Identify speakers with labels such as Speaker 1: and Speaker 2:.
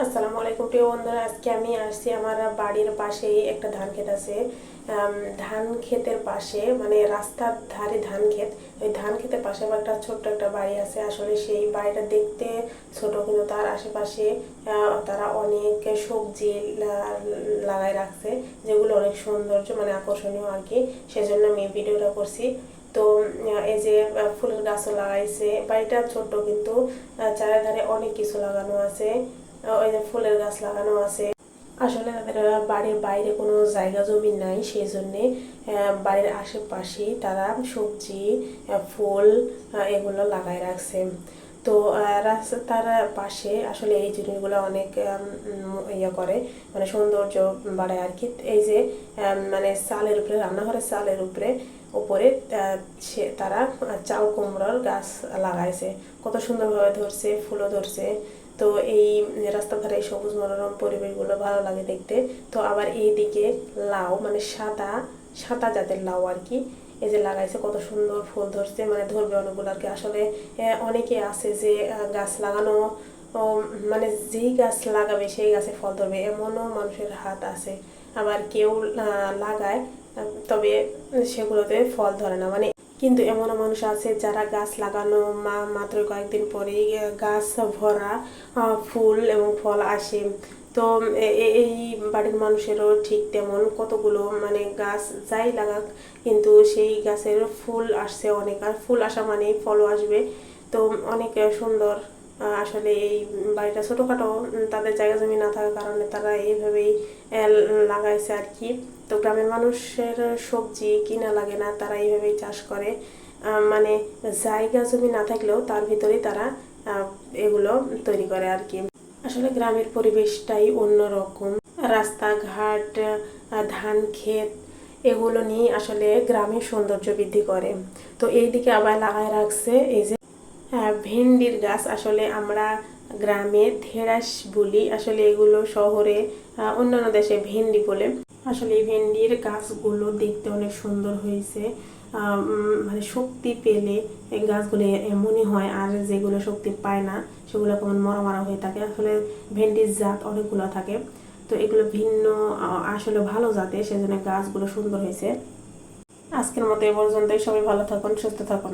Speaker 1: আসসালামু আলাইকুম প্রিয় বন্ধুরা, আজকে আমি আসছি আমার বাড়ির পাশেই একটা ধান ক্ষেত আছে। ধান ক্ষেতের পাশে মানে রাস্তার ধারে ধান ক্ষেত, ওই ধান ক্ষেতের পাশে আবার একটা ছোট্ট একটা বাড়ি আছে। আসলে সেই বাড়িটা দেখতে ছোট, কিন্তু তার আশেপাশে তারা অনেক সবজি লাগাই রাখছে, যেগুলো অনেক সৌন্দর্য মানে আকর্ষণীয় আর কি। সেজন্য আমি ভিডিওটা করছি। তো এই যে ফুলের গাছও লাগাইছে, বাড়িটা ছোট্ট কিন্তু চারিধারে অনেক কিছু লাগানো আছে। ওই যে ফুলের গাছ লাগানো আছে। আসলে তাদের বাড়ির বাইরে কোনো জায়গা জমি নাই, সেই জন্যে বাড়ির আশেপাশেই তারা সবজি, ফুল এগুলো লাগাই রাখছে। তো রাস্তার পাশে আসলে এই জিনিসগুলো অনেক ইয়ে করে, মানে সৌন্দর্য বাড়ায় আর কি। এই যে মানে চালের উপরে, রান্নাঘরের চালের উপরে উপরে তারা চাল কুমড়োর গাছ লাগাইছে। কত সুন্দরভাবে ধরছে, ফুলও ধরছে। তো এই রাস্তার ধারে এই সবুজ মনোরম পরিবেশগুলো ভালো লাগে দেখতে। তো আবার এইদিকে লাউ, মানে সাদা সাদা জাতের লাউ আর কি, এই যে লাগাইছে, কত সুন্দর ফুল ধরছে, মানে ধরবে অনেকগুলো আর কি। আসলে অনেকে আছে যে গাছ লাগানো, মানে যেই গাছ লাগাবে সেই গাছে ফল ধরবে, এমনও মানুষের হাত আছে। আবার কেউ লাগায়, তবে সেগুলোতে ফল ধরে না। মানে কিন্তু এমনও মানুষ আছে যারা গাছ লাগানো মাত্র কয়েকদিন পরেই গাছ ভরা ফুল এবং ফল আসে। তো এই বাড়ির মানুষেরও ঠিক তেমন কতগুলো মানে গাছ যাই লাগাক, কিন্তু সেই গাছের ফুল আসছে অনেক, আর ফুল আসা মানেই ফলও আসবে। তো অনেক সুন্দর। আসলে এই বাড়িটা ছোটোখাটো, তাদের জায়গা জমি না থাকার কারণে তারা এইভাবেই লাগাইছে আর কি। তো গ্রামের মানুষের সবজি কিনা লাগে না, তারা এইভাবেই চাষ করে। মানে জায়গা জমি না থাকলেও তার ভিতরেই তারা এগুলো তৈরি করে আর কি। আসলে গ্রামের পরিবেশটাই অন্যরকম। রাস্তাঘাট, ধান ক্ষেত, এগুলো নিয়ে আসলে গ্রামের সৌন্দর্য বৃদ্ধি করে। তো এইদিকে আবার লাগায় রাখছে এই যে ভেন্ডির গাছ। আসলে আমরা গ্রামে ঢেঁড়স বলি, আসলে এগুলো শহরে অন্যান্য দেশে ভেন্ডি বলে। আসলে এই ভেন্ডির গাছগুলো দেখতে অনেক সুন্দর হয়েছে। মানে শক্তি পেলে এই গাছগুলো এমনই হয়, আর যেগুলো শক্তি পায় না সেগুলো কেমন মরা মরা হয়ে থাকে। আসলে ভেন্ডির জাত অনেকগুলো থাকে, তো এগুলো ভিন্ন আসলে ভালো জাতের, সেজন্য গাছগুলো সুন্দর হয়েছে। আজকের মতো এ পর্যন্তই। সবাই ভালো থাকুন, সুস্থ থাকুন।